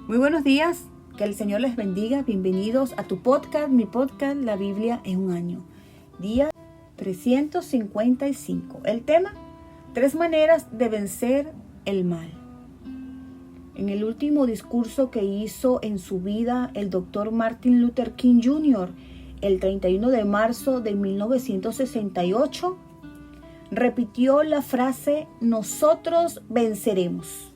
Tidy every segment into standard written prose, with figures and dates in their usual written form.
Muy buenos días, que el Señor les bendiga. Bienvenidos a tu podcast, mi podcast, La Biblia en un año. Día 355. El tema, 3 maneras de vencer el mal. En el último discurso que hizo en su vida el doctor Martin Luther King Jr., el 31 de marzo de 1968, repitió la frase, nosotros venceremos.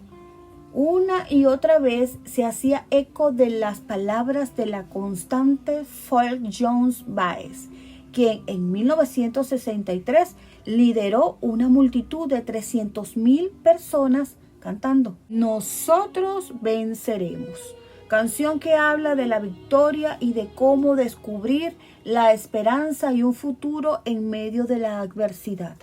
Una y otra vez se hacía eco de las palabras de la constante Folk Jones Baez, quien en 1963 lideró una multitud de 300,000 personas cantando Nosotros venceremos, canción que habla de la victoria y de cómo descubrir la esperanza y un futuro en medio de la adversidad.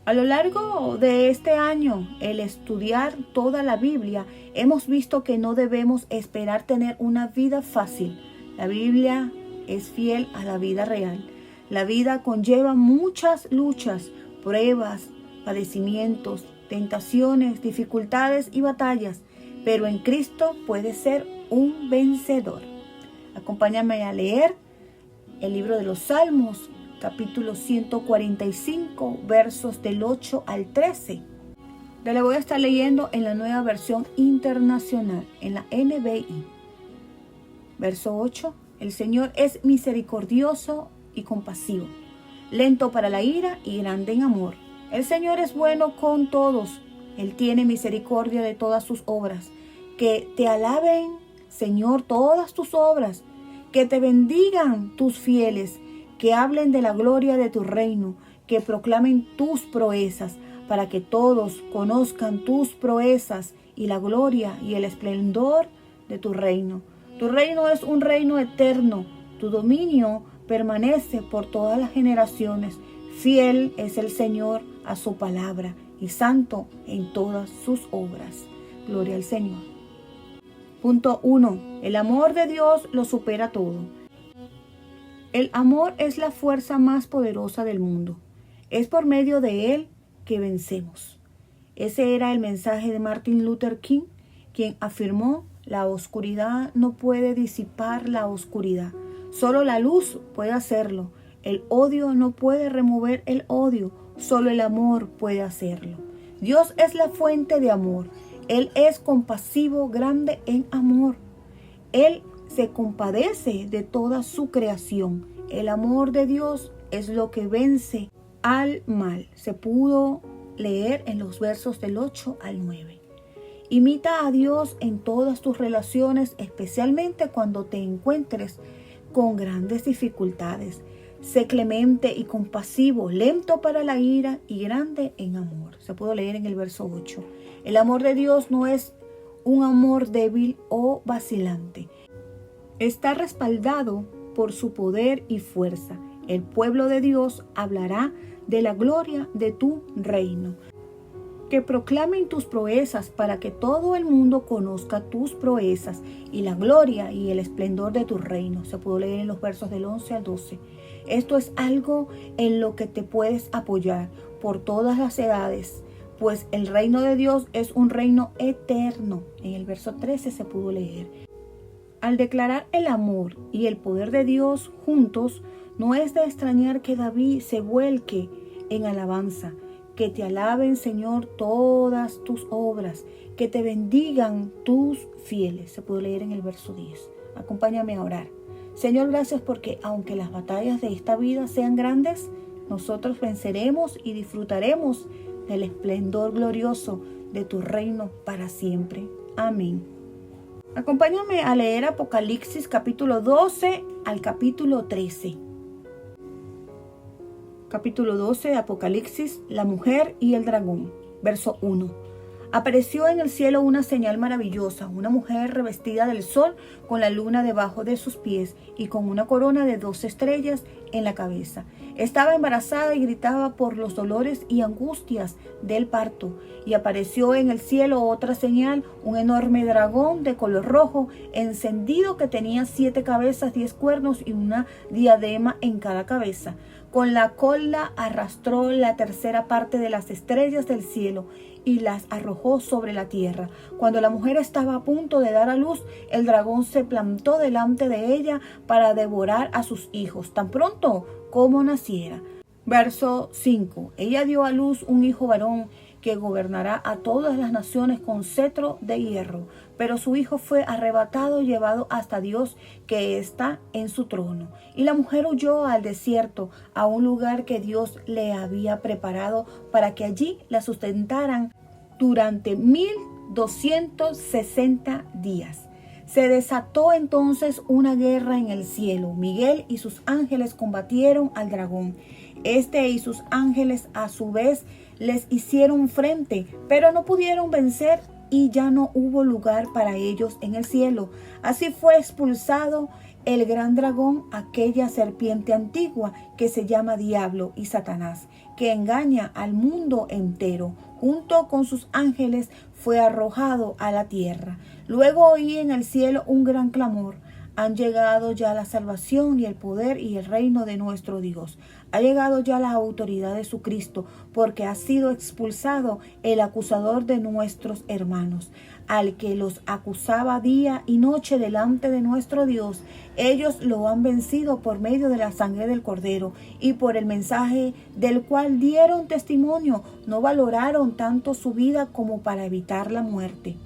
A lo largo de este año, el estudiar toda la Biblia, hemos visto que no debemos esperar tener una vida fácil. La Biblia es fiel a la vida real. La vida conlleva muchas luchas, pruebas, padecimientos, tentaciones, dificultades y batallas, pero en Cristo puedes ser un vencedor. Acompáñame a leer el libro de los Salmos, capítulo 145, versos del 8 al 13. Te lo voy a estar leyendo en la nueva versión internacional, en la NBI. Verso 8. El Señor es misericordioso y compasivo, lento para la ira y grande en amor. El Señor es bueno con todos. Él tiene misericordia de todas sus obras. Que te alaben, Señor, todas tus obras. Que te bendigan tus fieles. Que hablen de la gloria de tu reino, que proclamen tus proezas, para que todos conozcan tus proezas y la gloria y el esplendor de tu reino. Tu reino es un reino eterno, tu dominio permanece por todas las generaciones. Fiel es el Señor a su palabra y santo en todas sus obras. Gloria al Señor. Punto 1. El amor de Dios lo supera todo. El amor es la fuerza más poderosa del mundo. Es por medio de él que vencemos. Ese era el mensaje de Martin Luther King, quien afirmó, la oscuridad no puede disipar la oscuridad. Solo la luz puede hacerlo. El odio no puede remover el odio. Solo el amor puede hacerlo. Dios es la fuente de amor. Él es compasivo, grande en amor. Él se compadece de toda su creación. El amor de Dios es lo que vence al mal. Se pudo leer en los versos del 8 al 9. Imita a Dios en todas tus relaciones, especialmente cuando te encuentres con grandes dificultades. Sé clemente y compasivo, lento para la ira y grande en amor. Se pudo leer en el verso 8. El amor de Dios no es un amor débil o vacilante. Está respaldado por su poder y fuerza. El pueblo de Dios hablará de la gloria de tu reino. Que proclamen tus proezas para que todo el mundo conozca tus proezas y la gloria y el esplendor de tu reino. Se puede leer en los versos del 11 al 12. Esto es algo en lo que te puedes apoyar por todas las edades, pues el reino de Dios es un reino eterno. En el verso 13 se pudo leer. Al declarar el amor y el poder de Dios juntos, no es de extrañar que David se vuelque en alabanza. Que te alaben, Señor, todas tus obras. Que te bendigan tus fieles. Se puede leer en el verso 10. Acompáñame a orar. Señor, gracias porque aunque las batallas de esta vida sean grandes, nosotros venceremos y disfrutaremos del esplendor glorioso de tu reino para siempre. Amén. Acompáñame a leer Apocalipsis capítulo 12 al capítulo 13. Capítulo 12 de Apocalipsis, la mujer y el dragón. Verso 1. Apareció en el cielo una señal maravillosa, una mujer revestida del sol con la luna debajo de sus pies y con una corona de 12 estrellas en la cabeza. Estaba embarazada y gritaba por los dolores y angustias del parto. Y apareció en el cielo otra señal, un enorme dragón de color rojo, encendido, que tenía 7 cabezas, 10 cuernos y una diadema en cada cabeza. Con la cola arrastró la tercera parte de las estrellas del cielo y las arrojó sobre la tierra. Cuando la mujer estaba a punto de dar a luz, el dragón se plantó delante de ella para devorar a sus hijos, tan pronto como naciera. Verso 5. Ella dio a luz un hijo varón que gobernará a todas las naciones con cetro de hierro. Pero su hijo fue arrebatado y llevado hasta Dios, que está en su trono. Y la mujer huyó al desierto, a un lugar que Dios le había preparado para que allí la sustentaran durante 1260 días. Se desató entonces una guerra en el cielo. Miguel y sus ángeles combatieron al dragón. Este y sus ángeles a su vez les hicieron frente, pero no pudieron vencer y ya no hubo lugar para ellos en el cielo. Así fue expulsado el gran dragón, aquella serpiente antigua que se llama Diablo y Satanás, que engaña al mundo entero. Junto con sus ángeles fue arrojado a la tierra. Luego oí en el cielo un gran clamor. Han llegado ya la salvación y el poder y el reino de nuestro Dios. Ha llegado ya la autoridad de su Cristo, porque ha sido expulsado el acusador de nuestros hermanos, al que los acusaba día y noche delante de nuestro Dios. Ellos lo han vencido por medio de la sangre del Cordero y por el mensaje del cual dieron testimonio. No valoraron tanto su vida como para evitar la muerte.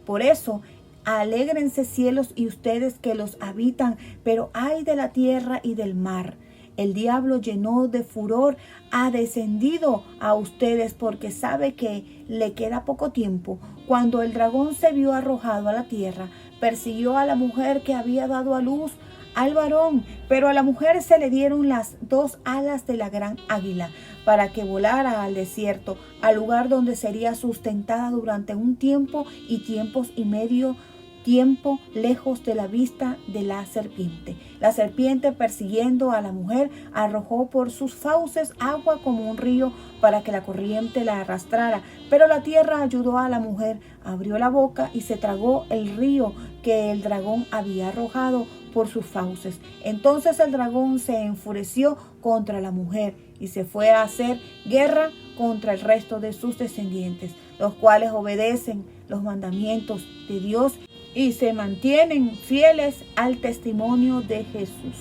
Por eso, alégrense cielos y ustedes que los habitan, pero ay de la tierra y del mar. El diablo, lleno de furor, ha descendido a ustedes porque sabe que le queda poco tiempo. Cuando el dragón se vio arrojado a la tierra, persiguió a la mujer que había dado a luz al varón, pero a la mujer se le dieron las dos alas de la gran águila para que volara al desierto, al lugar donde sería sustentada durante un tiempo y tiempos y medio tiempo lejos de la vista de la serpiente. La serpiente, persiguiendo a la mujer, arrojó por sus fauces agua como un río para que la corriente la arrastrara. Pero la tierra ayudó a la mujer, abrió la boca y se tragó el río que el dragón había arrojado por sus fauces. Entonces el dragón se enfureció contra la mujer y se fue a hacer guerra contra el resto de sus descendientes, los cuales obedecen los mandamientos de Dios y se mantienen fieles al testimonio de Jesús.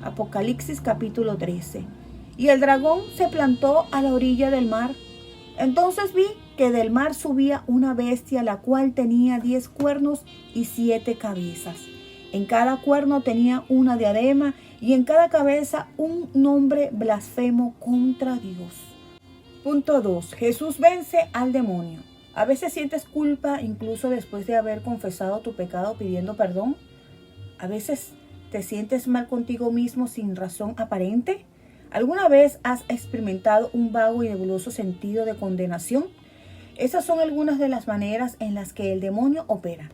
Apocalipsis capítulo 13. Y el dragón se plantó a la orilla del mar. Entonces vi que del mar subía una bestia, la cual tenía 10 cuernos y 7 cabezas. En cada cuerno tenía una diadema y en cada cabeza un nombre blasfemo contra Dios. Punto 2. Jesús vence al demonio. ¿A veces sientes culpa incluso después de haber confesado tu pecado pidiendo perdón? ¿A veces te sientes mal contigo mismo sin razón aparente? ¿Alguna vez has experimentado un vago y nebuloso sentido de condenación? Esas son algunas de las maneras en las que el demonio opera.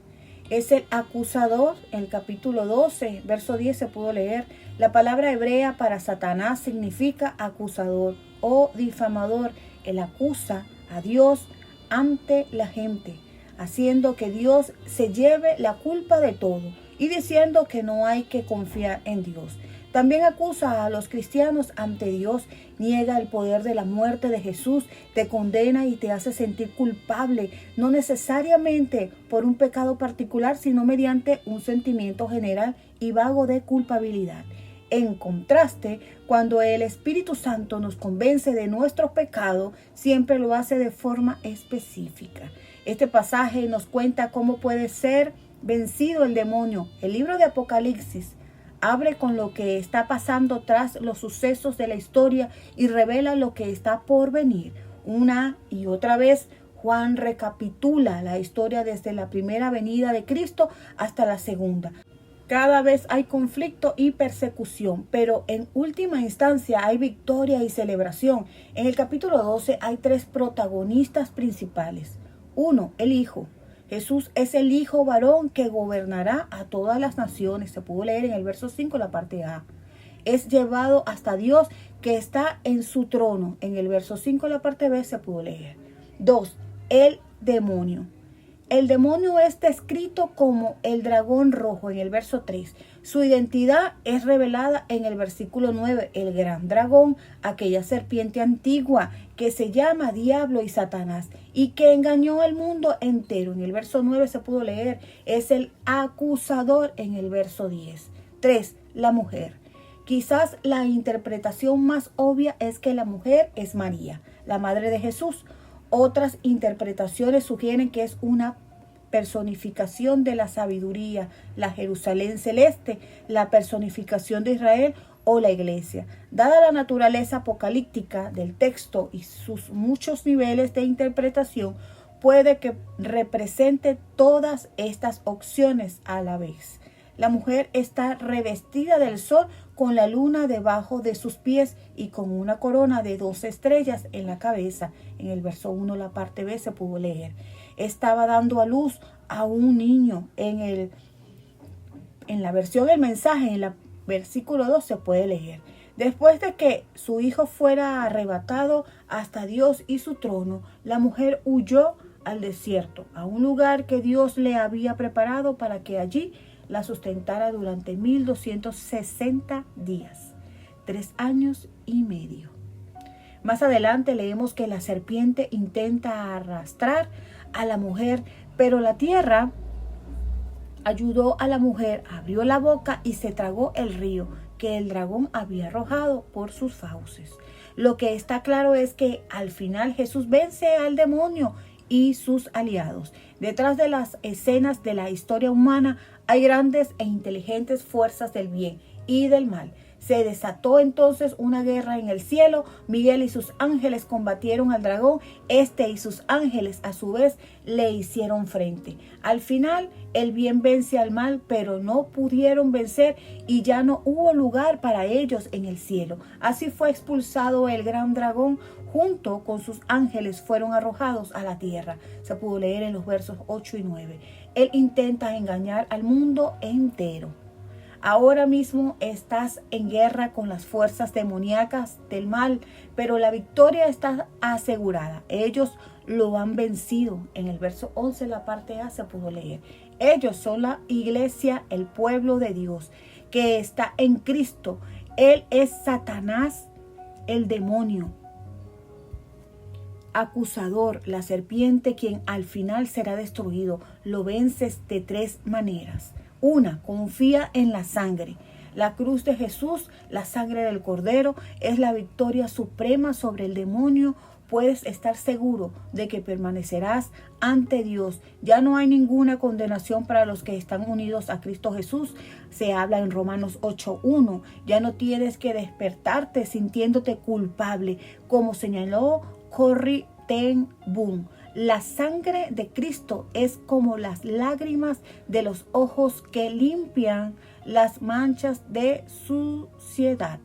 Es el acusador. En el capítulo 12, verso 10 se pudo leer. La palabra hebrea para Satanás significa acusador o difamador. Él acusa a Dios ante la gente, haciendo que Dios se lleve la culpa de todo y diciendo que no hay que confiar en Dios. También acusa a los cristianos ante Dios, niega el poder de la muerte de Jesús, te condena y te hace sentir culpable, no necesariamente por un pecado particular, sino mediante un sentimiento general y vago de culpabilidad. En contraste, cuando el Espíritu Santo nos convence de nuestros pecados, siempre lo hace de forma específica. Este pasaje nos cuenta cómo puede ser vencido el demonio. El libro de Apocalipsis abre con lo que está pasando tras los sucesos de la historia y revela lo que está por venir. Una y otra vez, Juan recapitula la historia desde la primera venida de Cristo hasta la segunda. Cada vez hay conflicto y persecución, pero en última instancia hay victoria y celebración. En el capítulo 12 hay 3 protagonistas principales. 1, el Hijo. Jesús es el Hijo varón que gobernará a todas las naciones. Se pudo leer en el verso 5, la parte A. Es llevado hasta Dios que está en su trono. En el verso 5, la parte B, se pudo leer. 2, el demonio. El demonio es descrito como el dragón rojo en el verso 3. Su identidad es revelada en el versículo 9. El gran dragón, aquella serpiente antigua que se llama Diablo y Satanás y que engañó al mundo entero. En el verso 9 se pudo leer, es el acusador en el verso 10. 3. La mujer. Quizás la interpretación más obvia es que la mujer es María, la madre de Jesús. Otras interpretaciones sugieren que es una personificación de la sabiduría, la Jerusalén celeste, la personificación de Israel o la iglesia. Dada la naturaleza apocalíptica del texto y sus muchos niveles de interpretación, puede que represente todas estas opciones a la vez. La mujer está revestida del sol con la luna debajo de sus pies y con una corona de 12 estrellas en la cabeza. En el verso 1, la parte B, se pudo leer. Estaba dando a luz a un niño. En la versión del mensaje, en el versículo 2, se puede leer. Después de que su hijo fuera arrebatado hasta Dios y su trono, la mujer huyó al desierto, a un lugar que Dios le había preparado para que allí la sustentara durante 1260 días, 3 años y medio. Más adelante leemos que la serpiente intenta arrastrar a la mujer, pero la tierra ayudó a la mujer, abrió la boca y se tragó el río que el dragón había arrojado por sus fauces. Lo que está claro es que al final Jesús vence al demonio y sus aliados. Detrás de las escenas de la historia humana hay grandes e inteligentes fuerzas del bien y del mal. Se desató entonces una guerra en el cielo. Miguel y sus ángeles combatieron al dragón. Este y sus ángeles a su vez le hicieron frente. Al final el bien vence al mal, pero no pudieron vencer y ya no hubo lugar para ellos en el cielo. Así fue expulsado el gran dragón. Junto con sus ángeles fueron arrojados a la tierra. Se pudo leer en los versos 8 y 9. Él intenta engañar al mundo entero. Ahora mismo estás en guerra con las fuerzas demoníacas del mal, pero la victoria está asegurada. Ellos lo han vencido. En el verso 11, la parte A, se pudo leer. Ellos son la iglesia, el pueblo de Dios, que está en Cristo. Él es Satanás, el demonio acusador, la serpiente, quien al final será destruido. Lo vences de 3 maneras. 1. Confía en la sangre. La cruz de Jesús, la sangre del Cordero, es la victoria suprema sobre el demonio. Puedes estar seguro de que permanecerás ante Dios. Ya no hay ninguna condenación para los que están unidos a Cristo Jesús. Se habla en Romanos 8:1. Ya no tienes que despertarte sintiéndote culpable, como señaló Corrie ten Boom. La sangre de Cristo es como las lágrimas de los ojos que limpian las manchas de suciedad.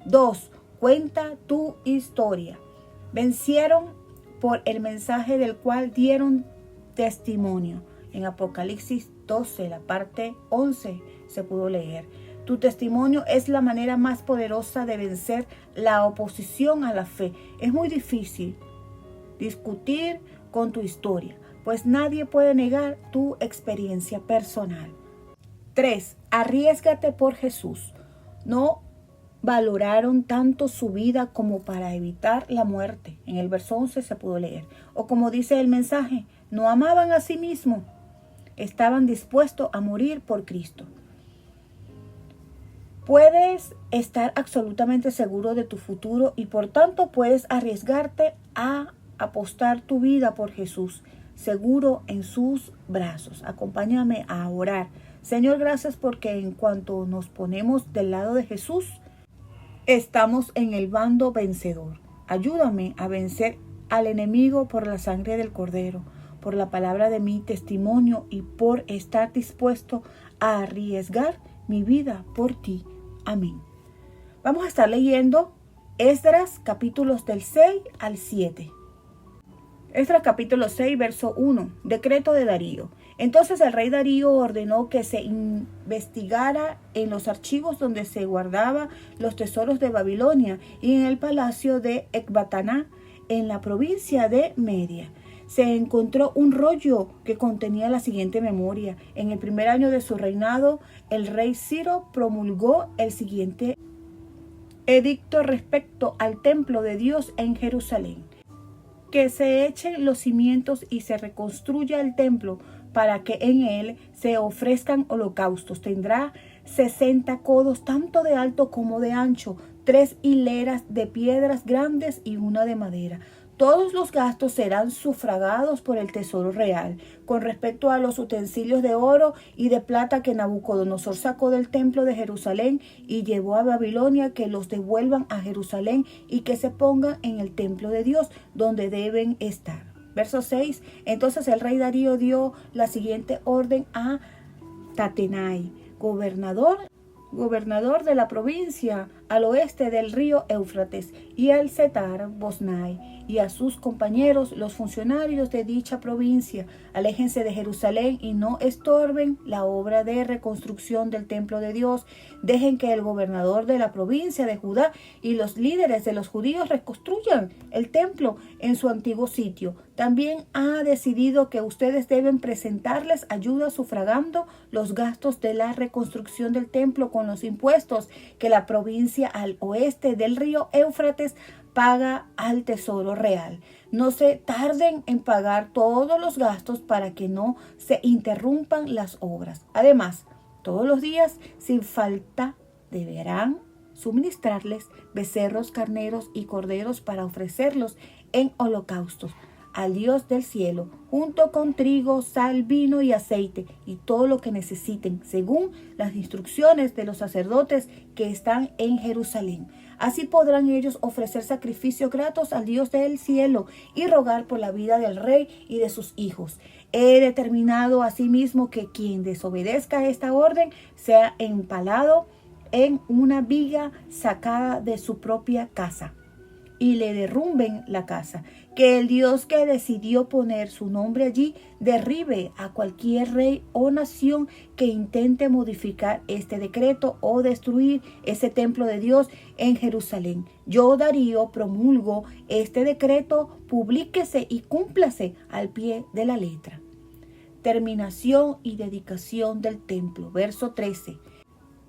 2. Cuenta tu historia. Vencieron por el mensaje del cual dieron testimonio. En Apocalipsis 12, la parte 11, se pudo leer. Tu testimonio es la manera más poderosa de vencer la oposición a la fe. Es muy difícil discutir con tu historia, pues nadie puede negar tu experiencia personal. 3. Arriésgate por Jesús. No valoraron tanto su vida como para evitar la muerte. En el verso 11 se pudo leer. O como dice el mensaje, no amaban a sí mismos. Estaban dispuestos a morir por Cristo. Puedes estar absolutamente seguro de tu futuro y por tanto puedes arriesgarte a apostar tu vida por Jesús, seguro en sus brazos. Acompáñame a orar. Señor, gracias porque en cuanto nos ponemos del lado de Jesús, estamos en el bando vencedor. Ayúdame a vencer al enemigo por la sangre del Cordero, por la palabra de mi testimonio y por estar dispuesto a arriesgar mi vida por ti. Amén. Vamos a estar leyendo Esdras, capítulos del 6 al 7. Esdras capítulo 6, verso 1. Decreto de Darío. Entonces el rey Darío ordenó que se investigara en los archivos donde se guardaban los tesoros de Babilonia y en el palacio de Ecbatana, en la provincia de Media. se encontró un rollo que contenía la siguiente memoria. En el primer año de su reinado, el rey Ciro promulgó el siguiente edicto respecto al templo de Dios en Jerusalén: que se echen los cimientos y se reconstruya el templo para que en él se ofrezcan holocaustos. Tendrá 60 codos, tanto de alto como de ancho, 3 hileras de piedras grandes y una de madera. Todos los gastos serán sufragados por el tesoro real. Con respecto a los utensilios de oro y de plata que Nabucodonosor sacó del templo de Jerusalén y llevó a Babilonia, que los devuelvan a Jerusalén y que se pongan en el templo de Dios, donde deben estar. Verso 6. Entonces el rey Darío dio la siguiente orden a Tatenai, gobernador de la provincia al oeste del río Éufrates, y al Setar-Bosnai, y a sus compañeros, los funcionarios de dicha provincia: aléjense de Jerusalén y no estorben la obra de reconstrucción del templo de Dios. Dejen que el gobernador de la provincia de Judá y los líderes de los judíos reconstruyan el templo en su antiguo sitio. También ha decidido que ustedes deben presentarles ayuda sufragando los gastos de la reconstrucción del templo con los impuestos que la provincia al oeste del río Éufrates paga al tesoro real. No se tarden en pagar todos los gastos para que no se interrumpan las obras. Además, todos los días, sin falta, deberán suministrarles becerros, carneros y corderos para ofrecerlos en holocaustos al Dios del cielo, junto con trigo, sal, vino y aceite, y todo lo que necesiten, según las instrucciones de los sacerdotes que están en Jerusalén. Así podrán ellos ofrecer sacrificios gratos al Dios del cielo y rogar por la vida del rey y de sus hijos. He determinado asimismo que quien desobedezca a esta orden sea empalado en una viga sacada de su propia casa y le derrumben la casa. Que el Dios que decidió poner su nombre allí derribe a cualquier rey o nación que intente modificar este decreto o destruir ese templo de Dios en Jerusalén. Yo, Darío, promulgo este decreto, publíquese y cúmplase al pie de la letra. Terminación y dedicación del templo. Verso 13.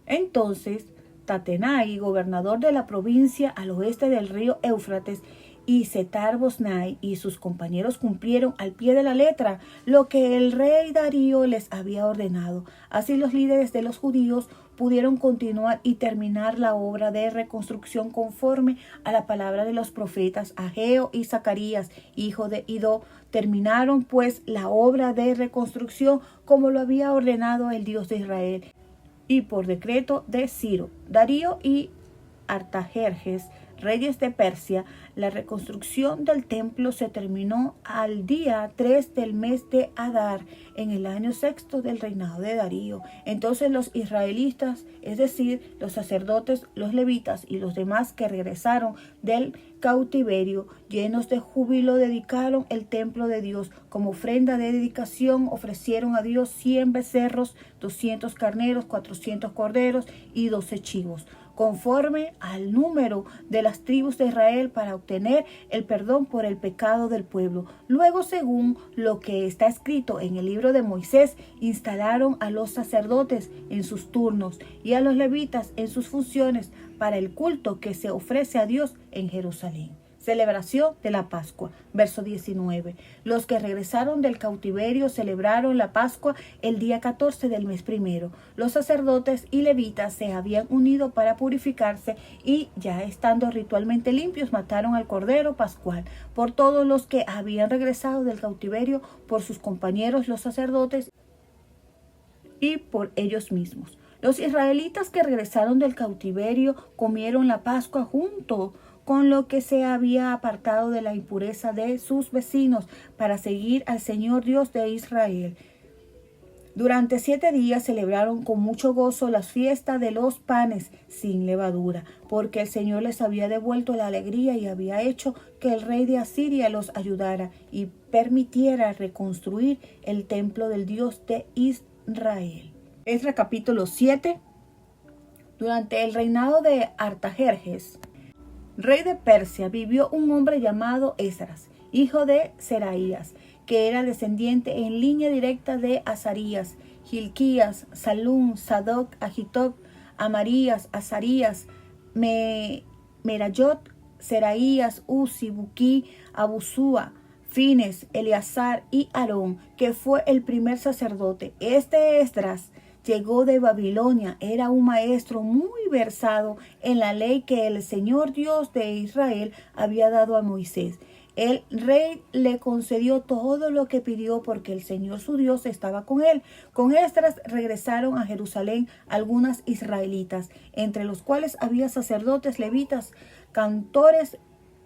Entonces Tatenai, gobernador de la provincia al oeste del río Éufrates, y Setar-Bosnai y sus compañeros cumplieron al pie de la letra lo que el rey Darío les había ordenado. Así los líderes de los judíos pudieron continuar y terminar la obra de reconstrucción conforme a la palabra de los profetas Ageo y Zacarías, hijo de Idó. Terminaron pues la obra de reconstrucción como lo había ordenado el Dios de Israel, y por decreto de Ciro, Darío y Artajerjes, reyes de Persia. La reconstrucción del templo se terminó al día 3 del mes de Adar, en el año 6 del reinado de Darío. Entonces los israelitas, es decir, los sacerdotes, los levitas y los demás que regresaron del cautiverio, llenos de júbilo, dedicaron el templo de Dios. Como ofrenda de dedicación ofrecieron a Dios 100 becerros, 200 carneros, 400 corderos y 12 chivos, conforme al número de las tribus de Israel, para obtener el perdón por el pecado del pueblo. Luego, según lo que está escrito en el libro de Moisés, instalaron a los sacerdotes en sus turnos y a los levitas en sus funciones para el culto que se ofrece a Dios en Jerusalén. Celebración de la Pascua. Verso 19. Los que regresaron del cautiverio celebraron la Pascua el día 14 del mes primero. Los sacerdotes y levitas se habían unido para purificarse y, ya estando ritualmente limpios, mataron al cordero pascual por todos los que habían regresado del cautiverio, por sus compañeros los sacerdotes y por ellos mismos. Los israelitas que regresaron del cautiverio comieron la Pascua junto con lo que se había apartado de la impureza de sus vecinos, para seguir al Señor Dios de Israel. Durante 7 días celebraron con mucho gozo las fiestas de los panes sin levadura, porque el Señor les había devuelto la alegría y había hecho que el rey de Asiria los ayudara y permitiera reconstruir el templo del Dios de Israel. Esdras capítulo 7. Durante el reinado de Artajerjes, rey de Persia, vivió un hombre llamado Esdras, hijo de Seraías, que era descendiente en línea directa de Azarías, Hilquías, Salum, Sadoc, Ahitob, Amarías, Azarías, Merayot, Seraías, Uzi, Buquí, Abusúa, Fines, Eleazar y Aarón, que fue el primer sacerdote. Este Esdras llegó de Babilonia, era un maestro muy versado en la ley que el Señor Dios de Israel había dado a Moisés. El rey le concedió todo lo que pidió porque el Señor su Dios estaba con él. Con Esdras regresaron a Jerusalén algunas israelitas, entre los cuales había sacerdotes, levitas, cantores,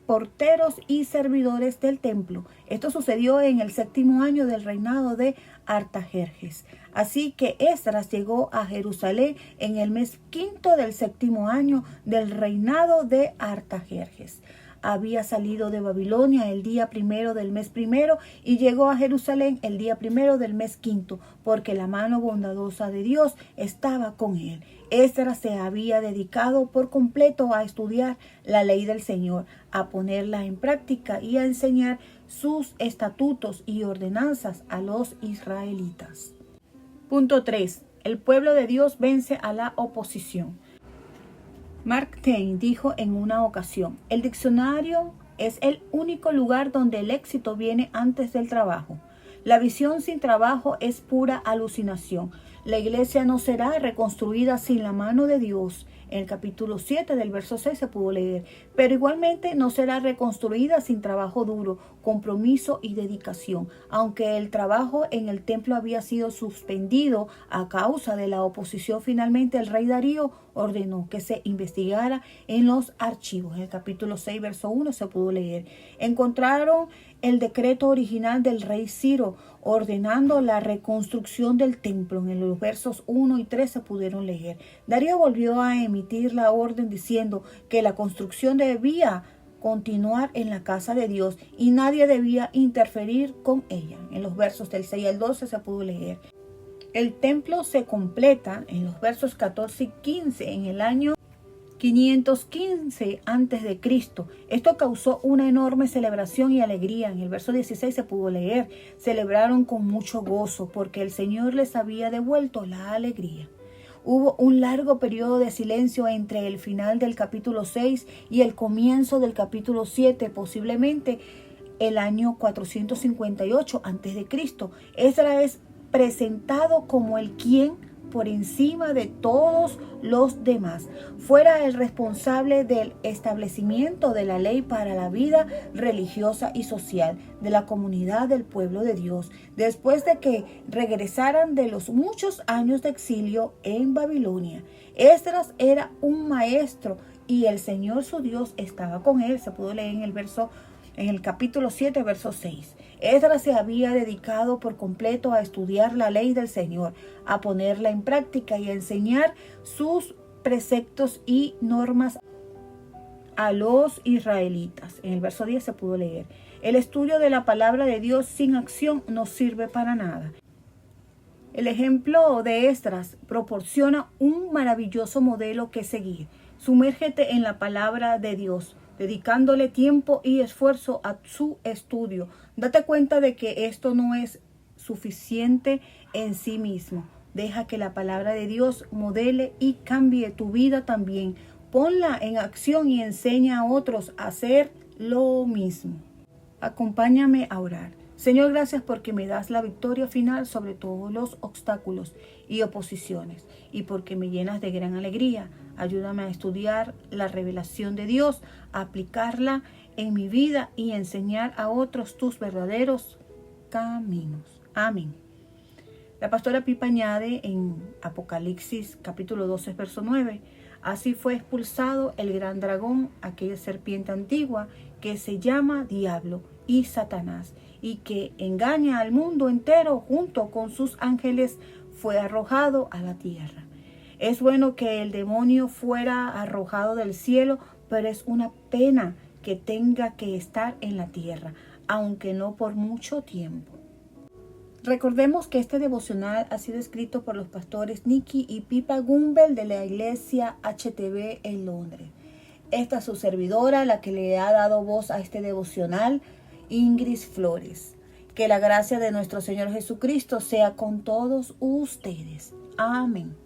porteros y servidores del templo. Esto sucedió en el 7º año del reinado de Artajerjes. Así que Esdras llegó a Jerusalén en el mes 5 del 7º año del reinado de Artajerjes. Había salido de Babilonia el día 1 del mes 1 y llegó a Jerusalén el día 1 del mes 5, porque la mano bondadosa de Dios estaba con él. Esdras se había dedicado por completo a estudiar la ley del Señor, a ponerla en práctica y a enseñar sus estatutos y ordenanzas a los israelitas. Punto 3. El pueblo de Dios vence a la oposición. Mark Twain dijo en una ocasión: el diccionario es el único lugar donde el éxito viene antes del trabajo. La visión sin trabajo es pura alucinación. La iglesia no será reconstruida sin la mano de Dios. En el capítulo 7 del verso 6 se pudo leer. Pero igualmente no será reconstruida sin trabajo duro, compromiso y dedicación. Aunque el trabajo en el templo había sido suspendido a causa de la oposición, finalmente el rey Darío ordenó que se investigara en los archivos. En el capítulo 6, verso 1 se pudo leer. Encontraron el decreto original del rey Ciro ordenando la reconstrucción del templo. En los versos 1 y 3 se pudieron leer. Darío volvió a emitir la orden diciendo que la construcción debía continuar en la casa de Dios y nadie debía interferir con ella. En los versos del 6 al 12 se pudo leer. El templo se completa en los versos 14 y 15 en el año 515 a.C. Esto causó una enorme celebración y alegría. En el verso 16 se pudo leer: celebraron con mucho gozo porque el Señor les había devuelto la alegría. Hubo un largo periodo de silencio entre el final del capítulo 6 y el comienzo del capítulo 7, posiblemente el año 458 a.C. Esdras es presentado como el quien por encima de todos los demás fuera el responsable del establecimiento de la ley para la vida religiosa y social de la comunidad del pueblo de Dios, después de que regresaran de los muchos años de exilio en Babilonia. Esdras era un maestro y el Señor su Dios estaba con él. Se pudo leer en el capítulo 7, verso 6. Esdras se había dedicado por completo a estudiar la ley del Señor, a ponerla en práctica y a enseñar sus preceptos y normas a los israelitas. En el verso 10 se pudo leer: el estudio de la palabra de Dios sin acción no sirve para nada. El ejemplo de Esdras proporciona un maravilloso modelo que seguir. Sumérgete en la palabra de Dios, dedicándole tiempo y esfuerzo a su estudio. Date cuenta de que esto no es suficiente en sí mismo. Deja que la palabra de Dios modele y cambie tu vida también. Ponla en acción y enseña a otros a hacer lo mismo. Acompáñame a orar. Señor, gracias porque me das la victoria final sobre todos los obstáculos y oposiciones y porque me llenas de gran alegría. Ayúdame a estudiar la revelación de Dios, a aplicarla en mi vida y enseñar a otros tus verdaderos caminos. Amén. La pastora Pipa añade en Apocalipsis capítulo 12, verso 9: así fue expulsado el gran dragón, aquella serpiente antigua que se llama Diablo y Satanás, y que engaña al mundo entero, junto con sus ángeles, fue arrojado a la tierra. Es bueno que el demonio fuera arrojado del cielo, pero es una pena que tenga que estar en la tierra, aunque no por mucho tiempo. Recordemos que este devocional ha sido escrito por los pastores Nicky y Pipa Gumbel de la iglesia HTB en Londres. Esta es su servidora, la que le ha dado voz a este devocional, Ingrid Flores. Que la gracia de nuestro Señor Jesucristo sea con todos ustedes. Amén.